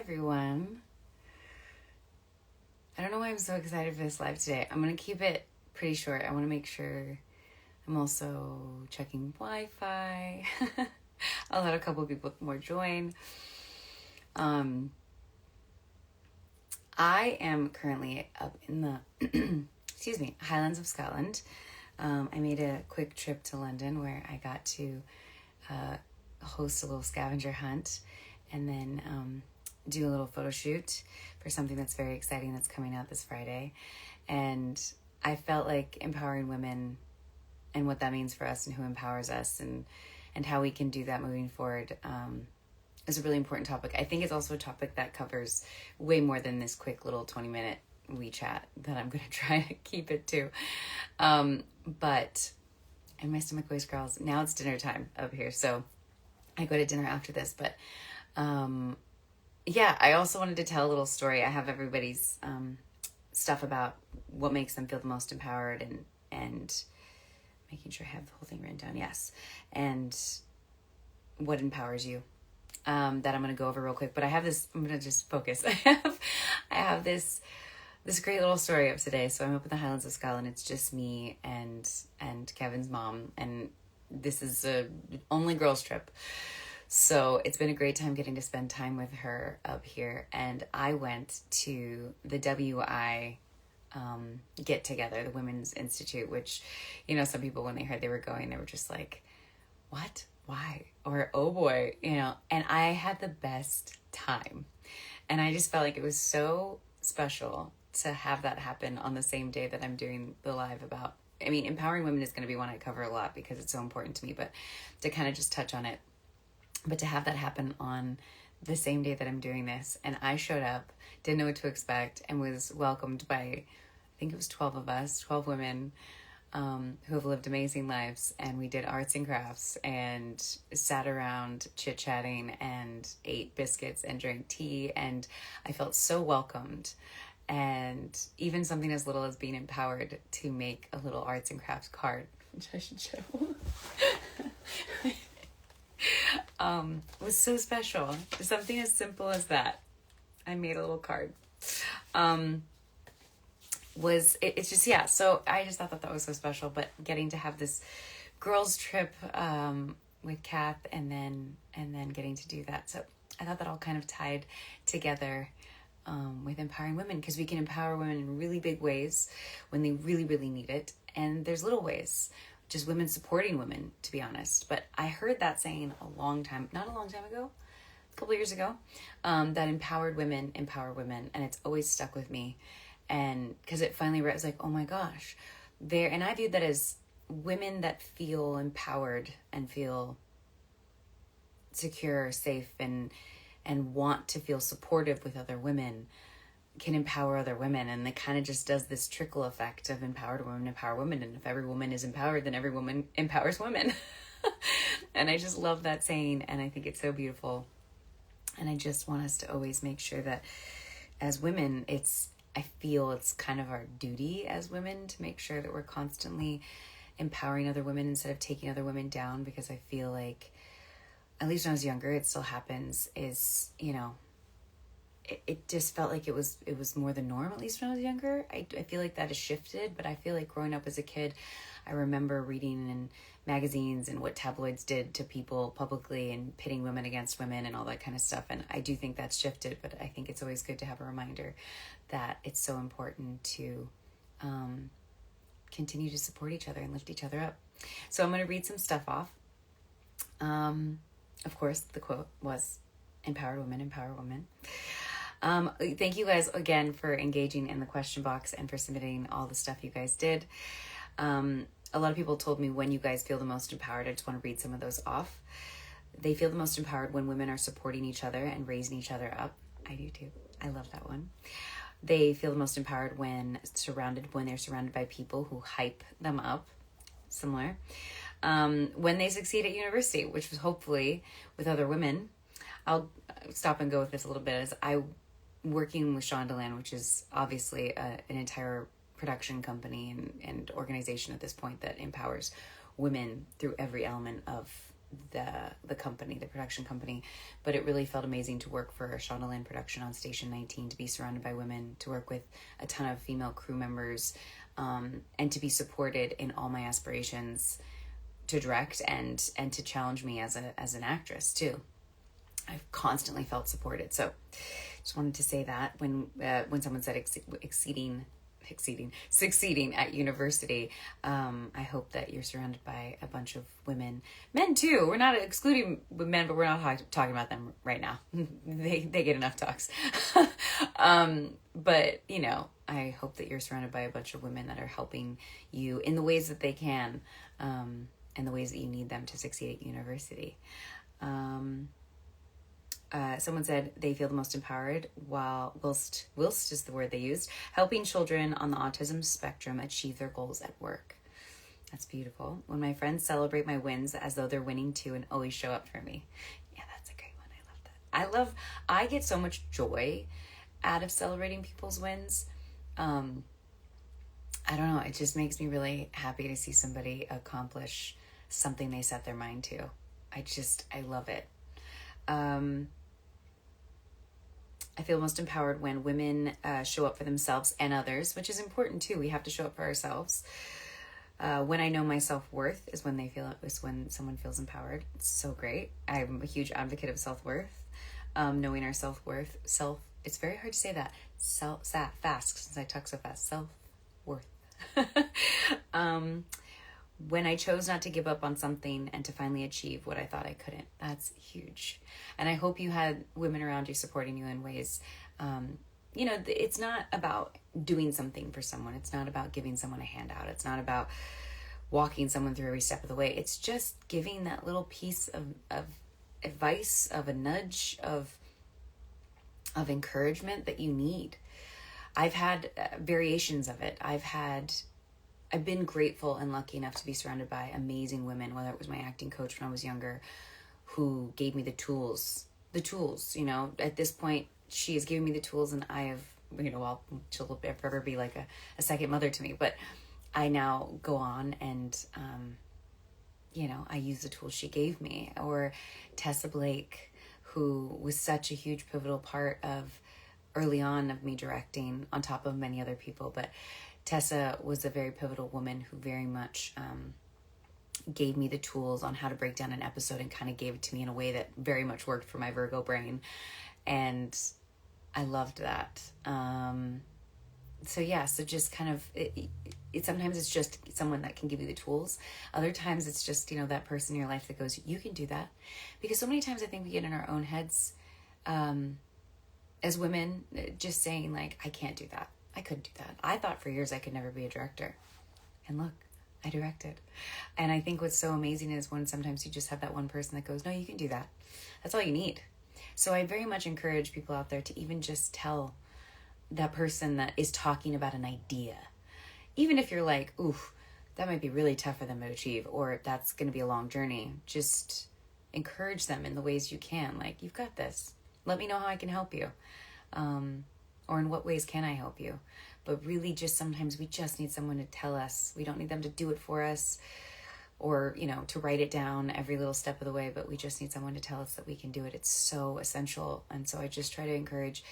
everyone. I don't know why I'm so excited for this live today. I'm going to keep it pretty short. I want to make sure I'm also checking Wi-Fi. I'll let a couple people more join. I am currently up in the Highlands of Scotland. I made a quick trip to London where I got to host a little scavenger hunt and then do a little photo shoot for something that's very exciting that's coming out this Friday. And I felt like empowering women and what that means for us and who empowers us and how we can do that moving forward is a really important topic. I think it's also a topic that covers way more than this quick little 20-minute WeChat that I'm going to try to keep it to. But, and my stomach always growls. Now it's dinner time up here, so I go to dinner after this. But yeah, I also wanted to tell a little story. I have everybody's stuff about what makes them feel the most empowered and making sure I have the whole thing written down. Yes. And what empowers you. That I'm going to go over real quick, but I have this, I'm going to just focus. I have this great little story up today. So I'm up in the Highlands of Scotland. It's just me and Kevin's mom. And this is a only girls trip. So it's been a great time getting to spend time with her up here. And I went to the WI get together, the Women's Institute, which, you know, some people, when they heard they were going, they were just like, what? Why? Or, oh boy, you know, and I had the best time. And I just felt like it was so special to have that happen on the same day that I'm doing the live about, I mean, empowering women is going to be one I cover a lot because it's so important to me, but to kind of just touch on it, but to have that happen on the same day that I'm doing this. And I showed up, didn't know what to expect, and was welcomed by, I think it was 12 of us, 12 women, who have lived amazing lives, and we did arts and crafts and sat around chit-chatting and ate biscuits and drank tea, and I felt so welcomed. And even something as little as being empowered to make a little arts and crafts card, which I should show, was so special. Something as simple as that. I made a little card. It's just, yeah, so I just thought that was so special. But getting to have this girls trip with Kath and then getting to do that, so I thought that all kind of tied together with empowering women, because we can empower women in really big ways when they really, really need it, and there's little ways, just women supporting women, to be honest. But I heard that saying not a long time ago, a couple of years ago, that empowered women empower women, and it's always stuck with me. And because it finally was like, oh my gosh, and I viewed that as women that feel empowered and feel secure, safe, and want to feel supportive with other women can empower other women. And it kind of just does this trickle effect of empowered women empower women. And if every woman is empowered, then every woman empowers women. And I just love that saying. And I think it's so beautiful. And I just want us to always make sure that as women, I feel it's kind of our duty as women to make sure that we're constantly empowering other women instead of taking other women down, because I feel like, at least when I was younger, it still happens, is, you know, it just felt like it was more the norm, at least when I was younger. I feel like that has shifted, but I feel like growing up as a kid, I remember reading in magazines and what tabloids did to people publicly and pitting women against women and all that kind of stuff. And I do think that's shifted, but I think it's always good to have a reminder that it's so important to continue to support each other and lift each other up. So I'm going to read some stuff off. Of course, the quote was, empowered women empower women. Thank you guys again for engaging in the question box and for submitting all the stuff you guys did. A lot of people told me when you guys feel the most empowered. I just want to read some of those off. They feel the most empowered when women are supporting each other and raising each other up. I do too. I love that one. They feel the most empowered when they're surrounded by people who hype them up. Similar. When they succeed at university, which was hopefully with other women. I'll stop and go with this a little bit, as I working with Shondaland, which is obviously an entire production company and organization at this point that empowers women through every element of the company, the production company, but it really felt amazing to work for Shondaland Production on Station 19, to be surrounded by women, to work with a ton of female crew members, and to be supported in all my aspirations to direct and to challenge me as an actress too. I've constantly felt supported. So just wanted to say that when someone said succeeding at university, I hope that you're surrounded by a bunch of women, men too. We're not excluding men, but we're not talking about them right now. They get enough talks. But you know, I hope that you're surrounded by a bunch of women that are helping you in the ways that they can, and the ways that you need them to succeed at university. Someone said they feel the most empowered whilst is the word they used, helping children on the autism spectrum achieve their goals at work. That's beautiful. When my friends celebrate my wins as though they're winning too and always show up for me. Yeah, that's a great one. I love that. I get so much joy out of celebrating people's wins. I don't know. It just makes me really happy to see somebody accomplish something they set their mind to. I love it. I feel most empowered when women show up for themselves and others, which is important too. We have to show up for ourselves. When I know my self-worth is when someone feels empowered. It's so great. I'm a huge advocate of self-worth. Knowing our self-worth. It's very hard to say that. Fast, since I talk so fast. Self-worth. When I chose not to give up on something and to finally achieve what I thought I couldn't. That's huge. And I hope you had women around you supporting you in ways, it's not about doing something for someone. It's not about giving someone a handout. It's not about walking someone through every step of the way. It's just giving that little piece of advice, of a nudge, of encouragement that you need. I've had variations of it. I've been grateful and lucky enough to be surrounded by amazing women, whether it was my acting coach when I was younger, who gave me the tools, at this point, she has given me the tools, and I have, she'll forever be like a second mother to me, but I now go on and, I use the tools she gave me. Or Tessa Blake, who was such a huge pivotal part of early on of me directing, on top of many other people, but Tessa was a very pivotal woman who very much gave me the tools on how to break down an episode, and kind of gave it to me in a way that very much worked for my Virgo brain. And I loved that. So just kind of, it sometimes it's just someone that can give you the tools. Other times it's just, that person in your life that goes, you can do that. Because so many times I think we get in our own heads as women, just saying like, I can't do that. I couldn't do that. I thought for years I could never be a director. And look, I directed. And I think what's so amazing is when sometimes you just have that one person that goes, no, you can do that. That's all you need. So I very much encourage people out there to even just tell that person that is talking about an idea. Even if you're like, oof, that might be really tough for them to achieve, or that's going to be a long journey. Just encourage them in the ways you can. Like, you've got this. Let me know how I can help you. Or in what ways can I help you? But really, just sometimes we just need someone to tell us. We don't need them to do it for us, or, to write it down every little step of the way, but we just need someone to tell us that we can do it. It's so essential. And so I just try to encourage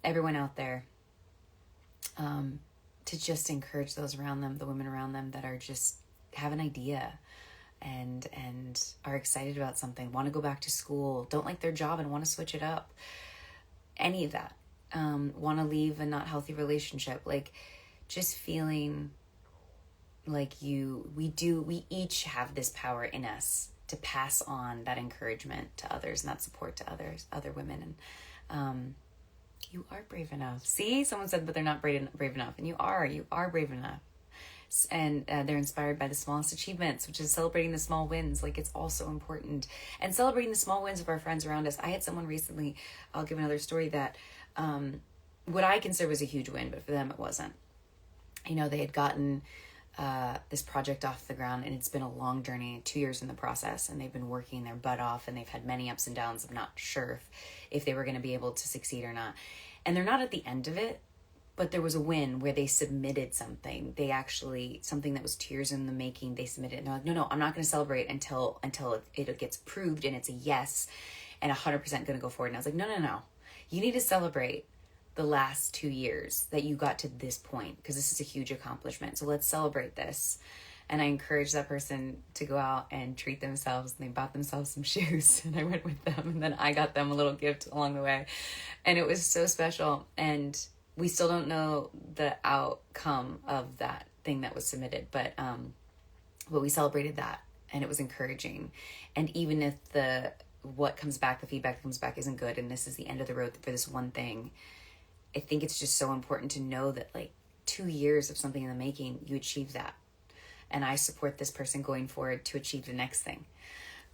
everyone out there to just encourage those around them, the women around them that are just have an idea and are excited about something, want to go back to school, don't like their job and want to switch it up. Any of that. Want to leave a not healthy relationship, like just feeling like we each have this power in us to pass on that encouragement to others and that support to other women. And you are brave enough. See, someone said, but they're not brave enough. And you are brave enough. And they're inspired by the smallest achievements, which is celebrating the small wins. Like, it's also important. And celebrating the small wins of our friends around us. I had someone recently, I'll give another story, that what I consider was a huge win, but for them it wasn't. They had gotten this project off the ground, and it's been a long journey, 2 years in the process, and they've been working their butt off, and they've had many ups and downs of not sure if they were going to be able to succeed or not. And they're not at the end of it, but there was a win where they submitted something. They actually, something that was tears in the making, they submitted it. And they're like, no, I'm not going to celebrate until it gets approved and it's a yes and 100% going to go forward. And I was like, no. You need to celebrate the last 2 years that you got to this point, because this is a huge accomplishment. So let's celebrate this. And I encouraged that person to go out and treat themselves. And they bought themselves some shoes and I went with them. And then I got them a little gift along the way. And it was so special. And we still don't know the outcome of that thing that was submitted. But we celebrated that and it was encouraging. And even if the feedback that comes back isn't good and this is the end of the road for this one thing, I think it's just so important to know that like 2 years of something in the making, you achieve that. And I support this person going forward to achieve the next thing.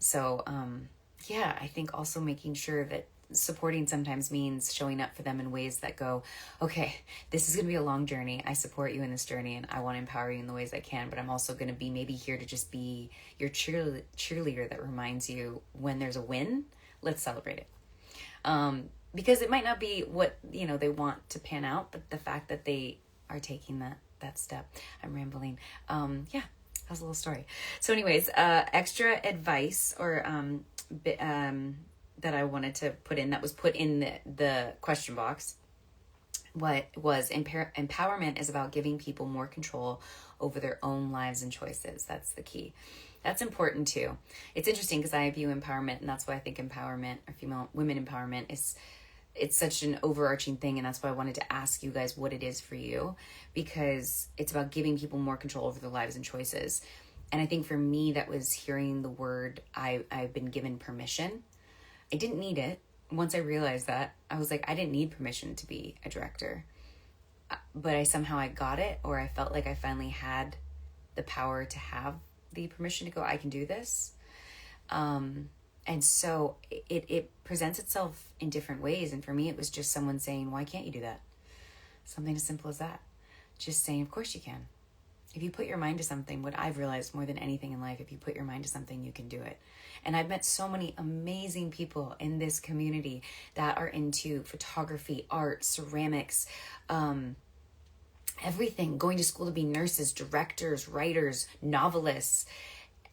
So, I think also making sure that supporting sometimes means showing up for them in ways that go, okay, this is going to be a long journey. I support you in this journey and I want to empower you in the ways I can, but I'm also going to be maybe here to just be your cheerleader that reminds you when there's a win, let's celebrate it. Because it might not be what, they want to pan out, but the fact that they are taking that step. I'm rambling. That was a little story. So anyways, extra advice or that I wanted to put in, that was put in the question box, what was empowerment is about giving people more control over their own lives and choices. That's the key. That's important too. It's interesting because I view empowerment, and that's why I think empowerment or women empowerment it's such an overarching thing. And that's why I wanted to ask you guys what it is for you, because it's about giving people more control over their lives and choices. And I think for me, that was hearing the word, I've been given permission. I didn't need it. Once I realized that, I was like, I didn't need permission to be a director, but I got it, or I felt like I finally had the power to have the permission to go, I can do this. And so it presents itself in different ways. And for me, it was just someone saying, why can't you do that? Something as simple as that. Just saying, of course you can. If you put your mind to something, what I've realized more than anything in life, if you put your mind to something, you can do it. And I've met so many amazing people in this community that are into photography, art, ceramics, everything, going to school to be nurses, directors, writers, novelists.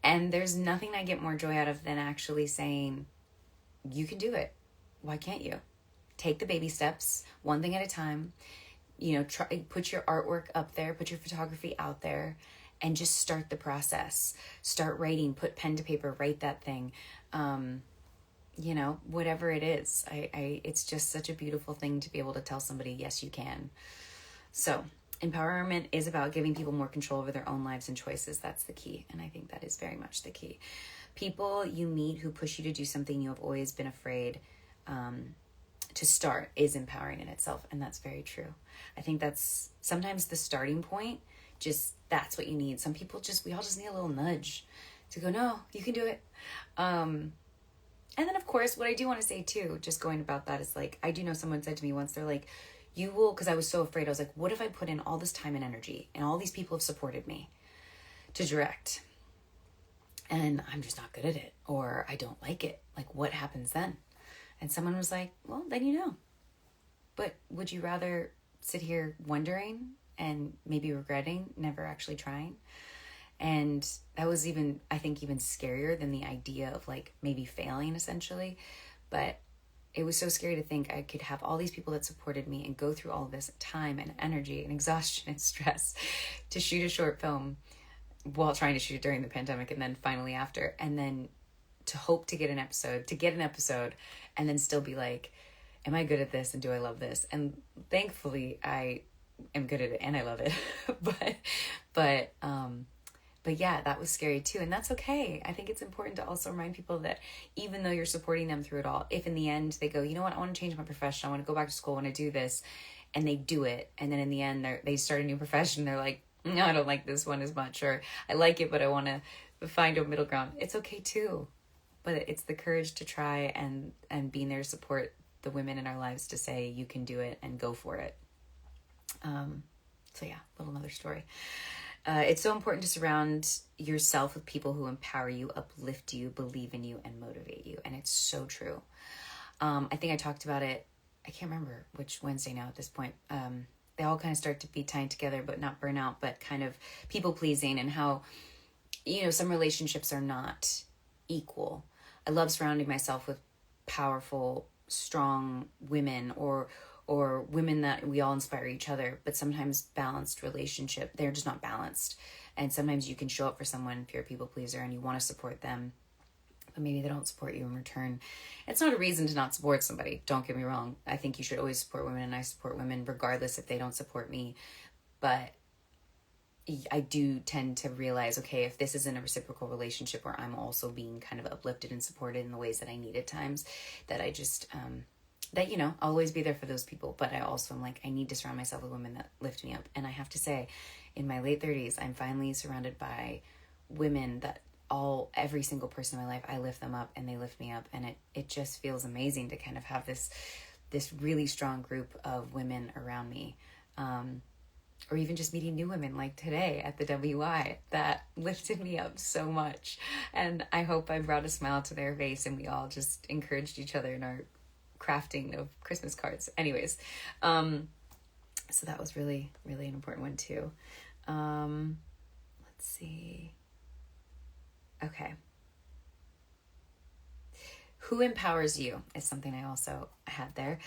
And there's nothing I get more joy out of than actually saying, you can do it. Why can't you? Take the baby steps, one thing at a time. Put your artwork up there, put your photography out there, and just start the process. Start writing, put pen to paper, write that thing. Whatever it is. It's just such a beautiful thing to be able to tell somebody, yes, you can. So empowerment is about giving people more control over their own lives and choices. That's the key. And I think that is very much the key. People you meet who push you to do something you have always been afraid to start is empowering in itself. And that's very true. I think that's sometimes the starting point. Just that's what you need. Some people we all just need a little nudge to go, no, you can do it. And then of course, what I do want to say too, just going about that is like, I do know someone said to me once, they're like, you will, because I was so afraid. I was like, what if I put in all this time and energy and all these people have supported me to direct and I'm just not good at it, or I don't like it? Like, what happens then? And someone was like, well, then but would you rather sit here wondering and maybe regretting never actually trying? And that was even scarier than the idea of like maybe failing essentially. But it was so scary to think I could have all these people that supported me and go through all this time and energy and exhaustion and stress to shoot a short film while trying to shoot it during the pandemic, and then finally after, and then to hope to get an episode and then still be like, am I good at this and do I love this? And thankfully I am good at it and I love it. But yeah, that was scary too. And that's okay. I think it's important to also remind people that even though you're supporting them through it all, if in the end they go, you know what, I want to change my profession, I want to go back to school, I want to do this, and they do it, and then in the end they start a new profession, they're like, no, I don't like this one as much, or I like it, but I want to find a middle ground. It's okay too. But it's the courage to try and being there to support the women in our lives to say, you can do it and go for it. So yeah, another story. It's so important to surround yourself with people who empower you, uplift you, believe in you, and motivate you. And it's so true. I think I talked about it, I can't remember which Wednesday now at this point. they all kind of start to be tied together, but not burn out, but kind of people pleasing, and how, some relationships are not equal. I love surrounding myself with powerful, strong women, or women that we all inspire each other, but sometimes balanced relationship, they're just not balanced. And sometimes you can show up for someone if you're a people pleaser and you want to support them, but maybe they don't support you in return. It's not a reason to not support somebody. Don't get me wrong. I think you should always support women, and I support women regardless if they don't support me. But I do tend to realize, okay, if this isn't a reciprocal relationship where I'm also being kind of uplifted and supported in the ways that I need at times, that I just, I'll always be there for those people. But I also am like, I need to surround myself with women that lift me up. And I have to say, in my late 30s, I'm finally surrounded by women that every single person in my life, I lift them up and they lift me up. And it just feels amazing to kind of have this really strong group of women around me. Or even just meeting new women like today at the WI that lifted me up so much. And I hope I brought a smile to their face and we all just encouraged each other in our crafting of Christmas cards. Anyways, so that was really, really an important one too. Let's see. Okay. Who empowers you is something I also had there.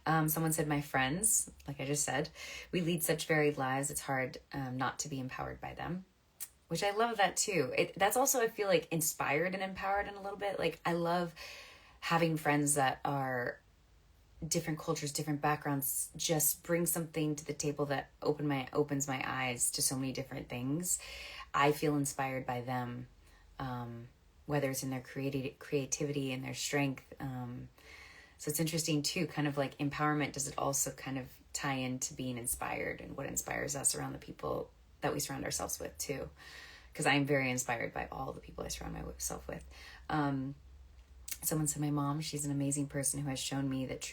Someone said, my friends, like I just said, we lead such varied lives. It's hard not to be empowered by them, which I love that too. That's also, I feel like, inspired and empowered in a little bit. Like, I love having friends that are different cultures, different backgrounds, just bring something to the table that opens my eyes to so many different things. I feel inspired by them. Whether it's in their creativity and their strength. So it's interesting too, kind of like empowerment, does it also kind of tie into being inspired and what inspires us around the people that we surround ourselves with too? Because I'm very inspired by all the people I surround myself with. Someone said, my mom, she's an amazing person who has shown me that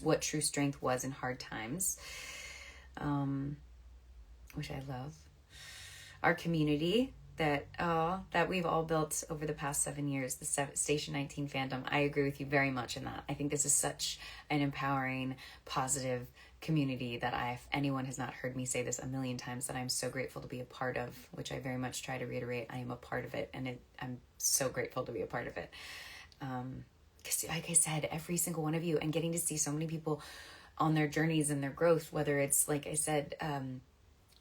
what true strength was in hard times, which I love. Our community that we've all built over the past 7 years, the Station 19 fandom. I agree with you very much in that. I think this is such an empowering, positive community that if anyone has not heard me say this a million times, that I'm so grateful to be a part of, which I very much try to reiterate. I am a part of it, and I'm so grateful to be a part of it. Because like I said, every single one of you, and getting to see so many people on their journeys and their growth, whether it's, like I said,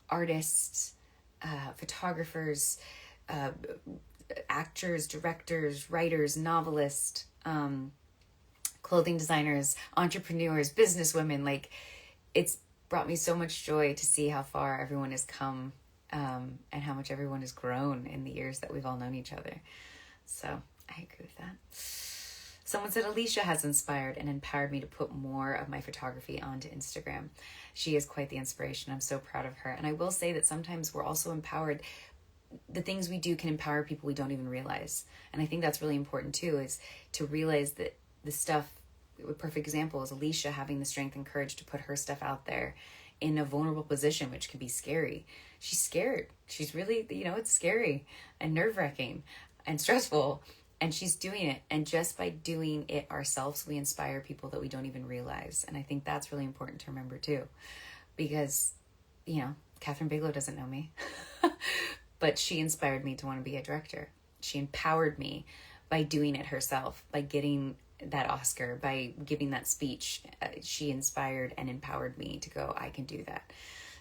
artists, photographers, actors, directors, writers, novelists, clothing designers, entrepreneurs, businesswomen. Like, it's brought me so much joy to see how far everyone has come, and how much everyone has grown in the years that we've all known each other. So I agree with that. Someone said, Alicia has inspired and empowered me to put more of my photography onto Instagram. She is quite the inspiration. I'm so proud of her. And I will say that sometimes we're also empowered. The things we do can empower people we don't even realize. And I think that's really important too, is to realize that the stuff, a perfect example is Alicia having the strength and courage to put her stuff out there in a vulnerable position, which can be scary. She's scared. She's really, it's scary and nerve-wracking and stressful. And she's doing it. And just by doing it ourselves, we inspire people that we don't even realize. And I think that's really important to remember too. Because, Catherine Bigelow doesn't know me. But she inspired me to want to be a director. She empowered me by doing it herself, by getting that Oscar, by giving that speech. She inspired and empowered me to go, I can do that.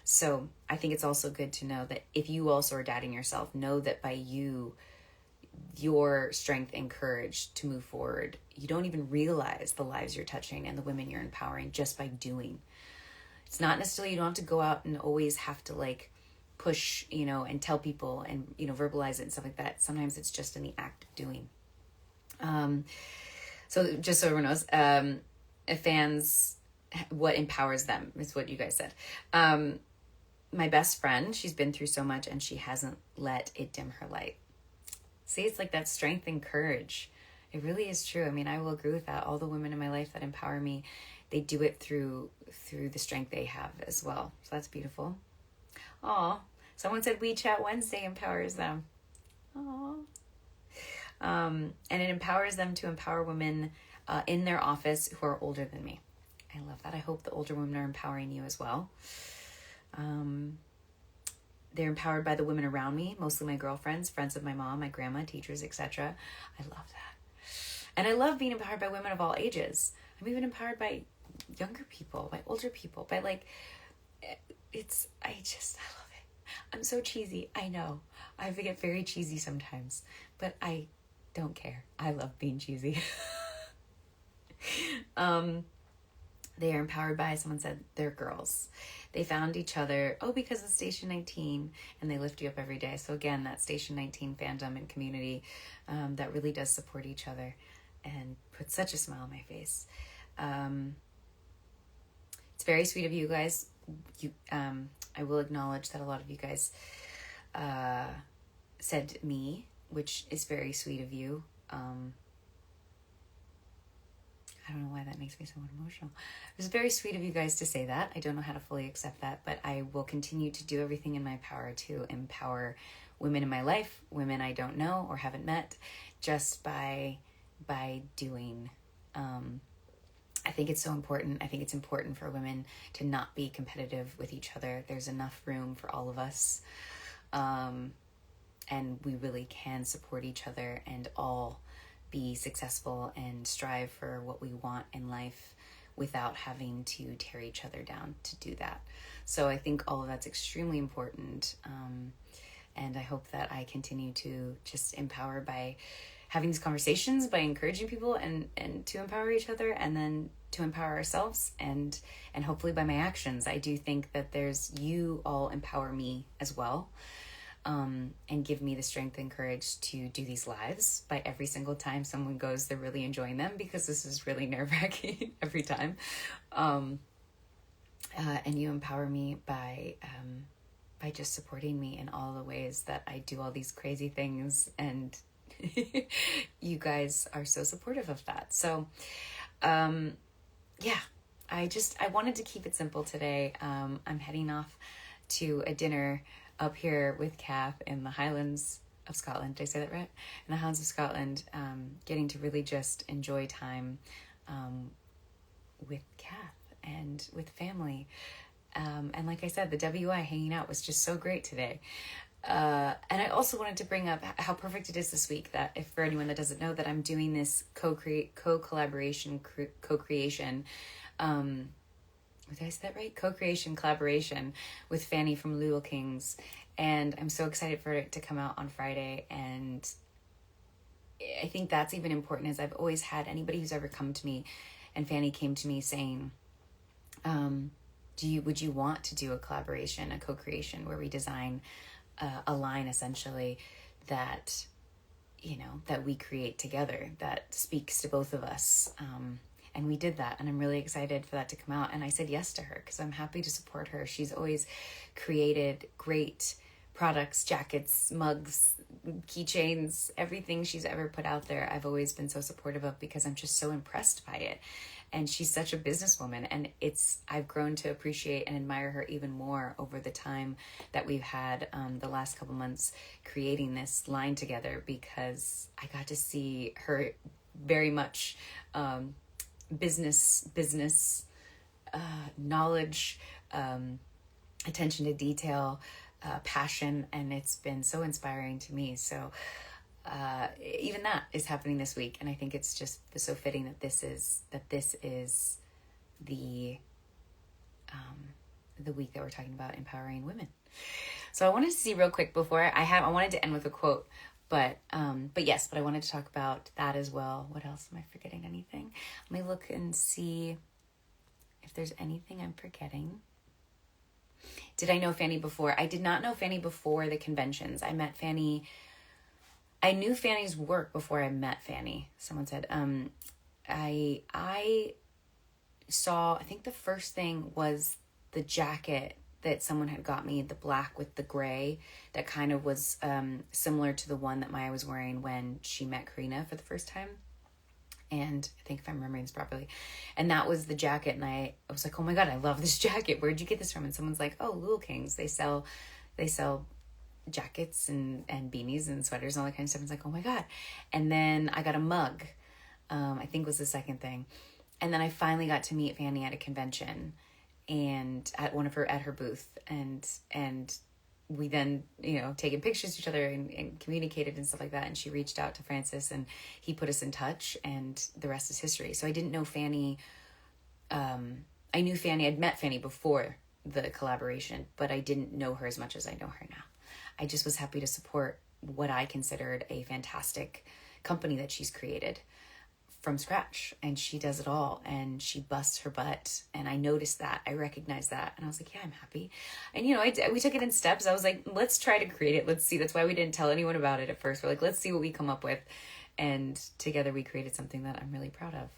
So I think it's also good to know that if you also are doubting yourself, know that by your strength and courage to move forward, you don't even realize the lives you're touching and the women you're empowering just by doing. It's not necessarily, you don't have to go out and always have to push, and tell people and, verbalize it and stuff like that. Sometimes it's just in the act of doing. So just so everyone knows, fans, what empowers them is what you guys said. My best friend, she's been through so much and she hasn't let it dim her light. See, it's like that strength and courage. It really is true. I mean, I will agree with that. All the women in my life that empower me, they do it through the strength they have as well. So that's beautiful. Aw, someone said WeChat Wednesday empowers them. Aw. And it empowers them to empower women in their office who are older than me. I love that. I hope the older women are empowering you as well. They're empowered by the women around me, mostly my girlfriends, friends of my mom, my grandma, teachers, etc. I love that. And I love being empowered by women of all ages. I'm even empowered by younger people, by older people, by like, I love it. I'm so cheesy. I know. I get very cheesy sometimes, but I don't care. I love being cheesy. They are empowered by, someone said, they're girls. They found each other, because of Station 19, and they lift you up every day. So again, that Station 19 fandom and community that really does support each other and puts such a smile on my face. It's very sweet of you guys. I will acknowledge that a lot of you guys said me, which is very sweet of you. I don't know why that makes me somewhat emotional. It was very sweet of you guys to say that. I don't know how to fully accept that, but I will continue to do everything in my power to empower women in my life, women I don't know or haven't met, just by doing. I think it's so important. I think it's important for women to not be competitive with each other. There's enough room for all of us. And we really can support each other and all be successful and strive for what we want in life without having to tear each other down to do that. So I think all of that's extremely important. And I hope that I continue to just empower by having these conversations, by encouraging people and to empower each other, and then to empower ourselves, and hopefully by my actions. I do think that you all empower me as well. And give me the strength and courage to do these lives by every single time someone goes, they're really enjoying them, because this is really nerve-wracking every time. And you empower me by just supporting me in all the ways that I do all these crazy things, and you guys are so supportive of that. So, I wanted to keep it simple today. I'm heading off to a dinner up here with Kath in the Highlands of Scotland. Did I say that right? In the Highlands of Scotland, getting to really just enjoy time with Kath and with family. And like I said, the WI hanging out was just so great today. And I also wanted to bring up how perfect it is this week, that if for anyone that doesn't know, that I'm doing this co-creation, did I say that right? Co-creation collaboration with Fanny from Lulu Kings. And I'm so excited for it to come out on Friday. And I think that's even important, as I've always had anybody who's ever come to me, and Fanny came to me saying, would you want to do a collaboration, a co-creation where we design a line essentially that, that we create together, that speaks to both of us. And we did that, and I'm really excited for that to come out. And I said yes to her because I'm happy to support her. She's always created great products, jackets, mugs, keychains, everything she's ever put out there. I've always been so supportive of, because I'm just so impressed by it. And she's such a businesswoman, and I've grown to appreciate and admire her even more over the time that we've had the last couple months creating this line together, because I got to see her very much business knowledge, attention to detail, passion, and it's been so inspiring to me. So even that is happening this week, and I think it's just so fitting that this is the week that we're talking about empowering women. So I wanted to see real quick before I wanted to end with a quote. But I wanted to talk about that as well. What else? Am I forgetting anything? Let me look and see if there's anything I'm forgetting. Did I know Fanny before? I did not know Fanny before the conventions. I met Fanny. I knew Fanny's work before I met Fanny. Someone said, I saw, I think the first thing was the jacket that someone had got me, the black with the gray, that kind of was similar to the one that Maya was wearing when she met Karina for the first time. And I think if I'm remembering this properly, and that was the jacket. And I was like, oh my God, I love this jacket. Where'd you get this from? And someone's like, oh, Lulu Kings. They sell jackets and beanies and sweaters and all that kind of stuff. And it's like, oh my God. And then I got a mug, I think was the second thing. And then I finally got to meet Fanny at a convention and at her booth. And we then, taken pictures of each other and communicated and stuff like that. And she reached out to Francis and he put us in touch, and the rest is history. So I didn't know Fanny. I knew Fanny. I'd met Fanny before the collaboration, but I didn't know her as much as I know her now. I just was happy to support what I considered a fantastic company that she's created from scratch, and she does it all, and she busts her butt, and I noticed that. I recognized that, and I was like, yeah, I'm happy. And we took it in steps. I was like, let's try to create it. Let's see. That's why we didn't tell anyone about it at first. We're like, let's see what we come up with, and together we created something that I'm really proud of.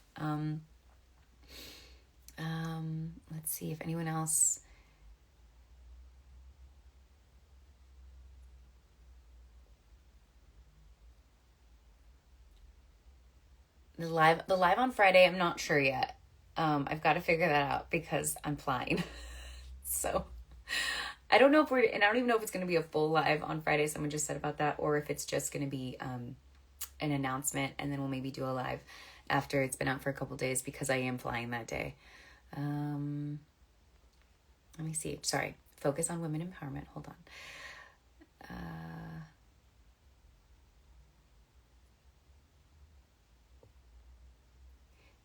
Let's see if anyone else. The live on Friday, I'm not sure yet. I've got to figure that out because I'm flying. So I don't know and I don't even know if it's going to be a full live on Friday. Someone just said about that, or if it's just going to be an announcement, and then we'll maybe do a live after it's been out for a couple days, because I am flying that day. Let me see. Sorry. Focus on women empowerment. Hold on.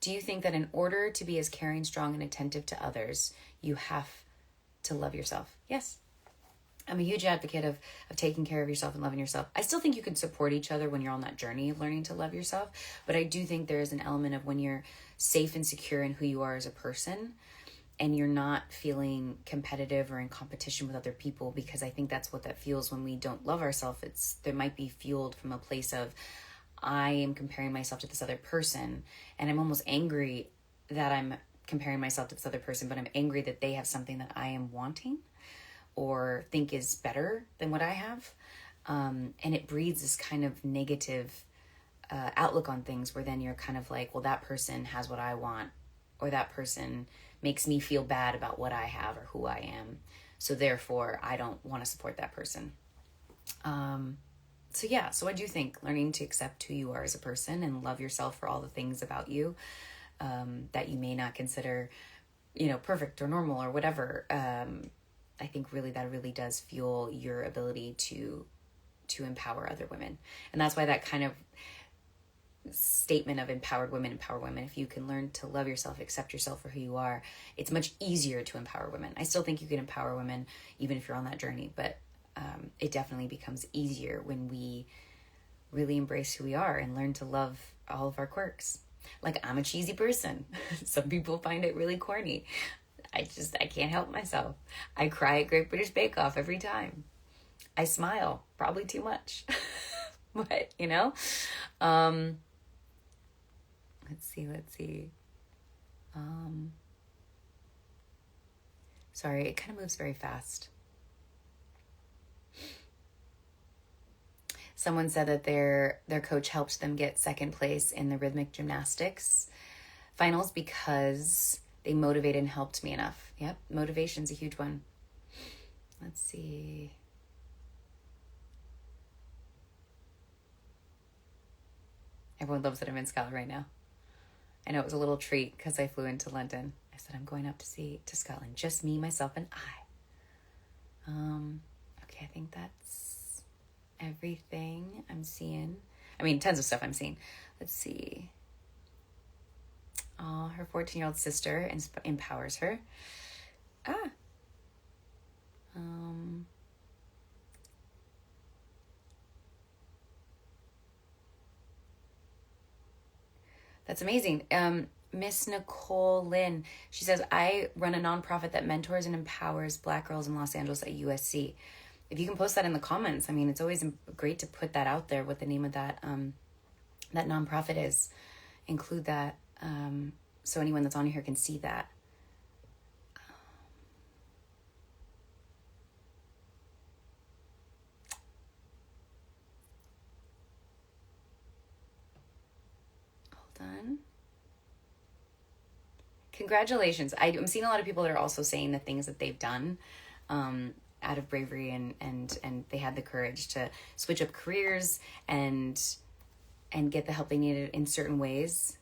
Do you think that in order to be as caring, strong, and attentive to others, you have to love yourself? Yes. I'm a huge advocate of taking care of yourself and loving yourself. I still think you can support each other when you're on that journey of learning to love yourself. But I do think there is an element of when you're safe and secure in who you are as a person, and you're not feeling competitive or in competition with other people, because I think that's what that feels when we don't love ourselves. There might be fueled from a place of, I am comparing myself to this other person, and I'm almost angry that I'm comparing myself to this other person, but I'm angry that they have something that I am wanting or think is better than what I have. And it breeds this kind of negative outlook on things, where then you're kind of like, well, that person has what I want, or that person makes me feel bad about what I have or who I am. So therefore, I don't want to support that person. So I do think learning to accept who you are as a person and love yourself for all the things about you that you may not consider, perfect or normal or whatever. I think that really does fuel your ability to empower other women. And that's why that kind of statement of empower women. If you can learn to love yourself, accept yourself for who you are, it's much easier to empower women. I still think you can empower women even if you're on that journey, but it definitely becomes easier when we really embrace who we are and learn to love all of our quirks. Like, I'm a cheesy person. Some people find it really corny. I can't help myself. I cry at Great British Bake Off every time. I smile, probably too much. But, let's see. Sorry, it kind of moves very fast. Someone said that their coach helped them get second place in the rhythmic gymnastics finals because they motivated and helped me enough. Yep, motivation's a huge one. Let's see. Everyone loves that I'm in Scotland right now. I know it was a little treat because I flew into London. I said I'm going up to Scotland. Just me, myself, and I. Okay, I think that's everything I'm seeing. I mean, tons of stuff I'm seeing. Let's see. Her 14-year-old sister empowers her. That's amazing. Miss Nicole Lynn, she says, I run a nonprofit that mentors and empowers Black girls in Los Angeles at USC. If you can post that in the comments, I mean, it's always great to put that out there, what the name of that nonprofit is. Include that so anyone that's on here can see that. Hold on. Congratulations. I'm seeing a lot of people that are also saying the things that they've done out of bravery and they had the courage to switch up careers and get the help they needed in certain ways.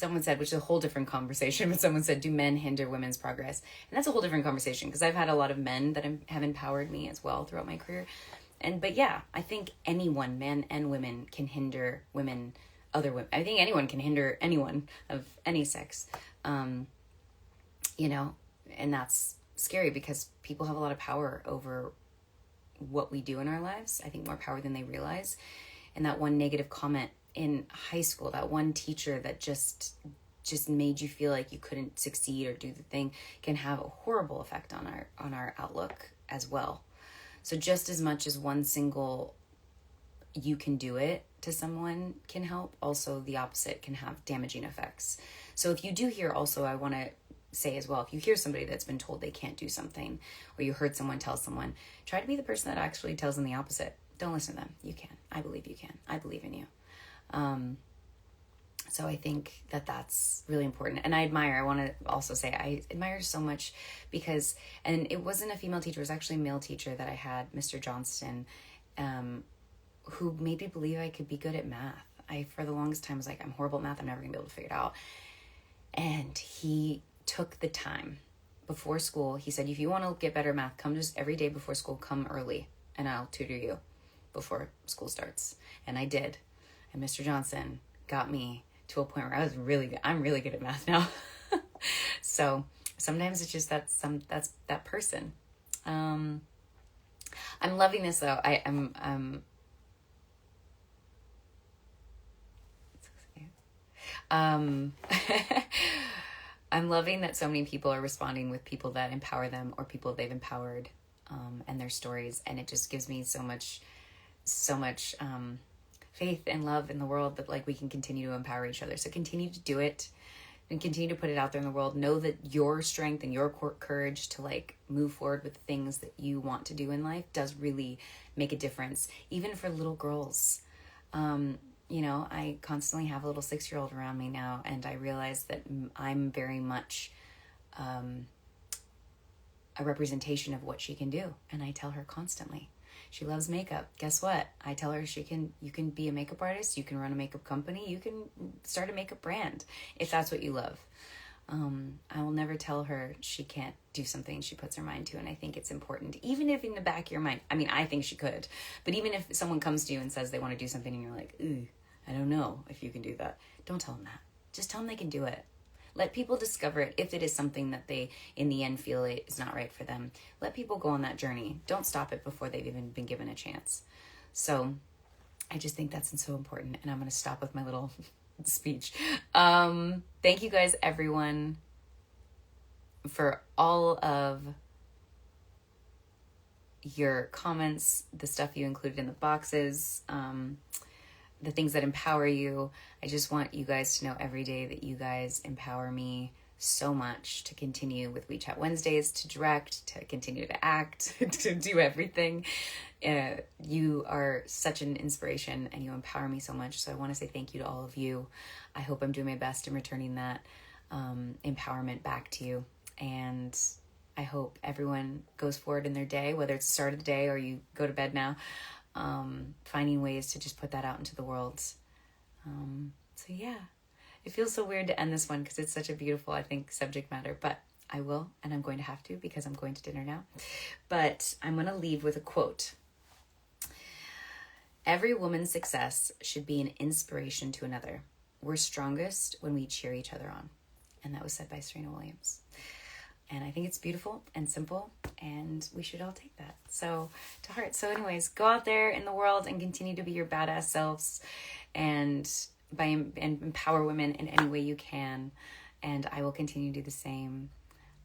someone said, which is a whole different conversation, but someone said, do men hinder women's progress? And that's a whole different conversation, because I've had a lot of men that have empowered me as well throughout my career. But yeah, I think anyone, men and women, can hinder women, other women. I think anyone can hinder anyone of any sex, you know, and that's scary because people have a lot of power over what we do in our lives. I think more power than they realize. And that one negative comment in high school, that one teacher that just made you feel like you couldn't succeed or do the thing, can have a horrible effect on our outlook as well. So just as much as one single you can do it to someone can help, also the opposite can have damaging effects. So if you do hear, also I want to say as well, if you hear somebody that's been told they can't do something, or you heard someone tell someone, try to be the person that actually tells them the opposite. Don't listen to them. You can. I believe you can. I believe in you. So I think that that's really important. And I want to also say, I admire so much because, and it wasn't a female teacher, it was actually a male teacher that I had, Mr. Johnston, who made me believe I could be good at math. I, for the longest time, was like, I'm horrible at math. I'm never gonna be able to figure it out. And he took the time before school. He said, if you want to get better at math, come just every day before school, come early and I'll tutor you before school starts. And I did. And Mr. Johnson got me to a point where I was really good. I'm really good at math now. So sometimes it's just that's that person. I'm loving this though. I'm loving that so many people are responding with people that empower them or people they've empowered, and their stories. And it just gives me so much faith and love in the world that like we can continue to empower each other. So continue to do it and continue to put it out there in the world. Know that your strength and your courage to like move forward with the things that you want to do in life does really make a difference, even for little girls. You know, I constantly have a little 6-year-old around me now, and I realize that I'm very much a representation of what she can do. And I tell her constantly, she loves makeup. Guess what? I tell her you can be a makeup artist, you can run a makeup company, you can start a makeup brand if that's what you love. I will never tell her she can't do something she puts her mind to. And I think it's important, even if in the back of your mind, I mean, I think she could, but even if someone comes to you and says they want to do something and you're like, ooh, I don't know if you can do that. Don't tell them that. Just tell them they can do it. Let people discover it if it is something that they, in the end, feel it is not right for them. Let people go on that journey. Don't stop it before they've even been given a chance. So I just think that's so important. And I'm going to stop with my little speech. Thank you guys, everyone, for all of your comments, the stuff you included in the boxes, the things that empower you. I just want you guys to know every day that you guys empower me so much to continue with WeChat Wednesdays, to direct, to continue to act, to do everything. You are such an inspiration and you empower me so much. So I want to say thank you to all of you. I hope I'm doing my best in returning that empowerment back to you. And I hope everyone goes forward in their day, whether it's the start of the day or you go to bed now, finding ways to just put that out into the world. So yeah, it feels so weird to end this one because it's such a beautiful, I think, subject matter, but I will, and I'm going to have to because I'm going to dinner now. But I'm going to leave with a quote. Every woman's success should be an inspiration to another. We're strongest when we cheer each other on. And that was said by Serena Williams. And I think it's beautiful and simple, and we should all take that so to heart. So anyways, go out there in the world and continue to be your badass selves and empower women in any way you can. And I will continue to do the same.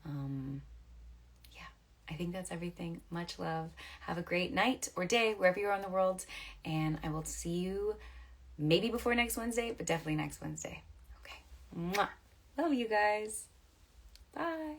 Yeah, I think that's everything. Much love. Have a great night or day, wherever you are in the world. And I will see you maybe before next Wednesday, but definitely next Wednesday. Okay. Mwah. Love you guys. Bye.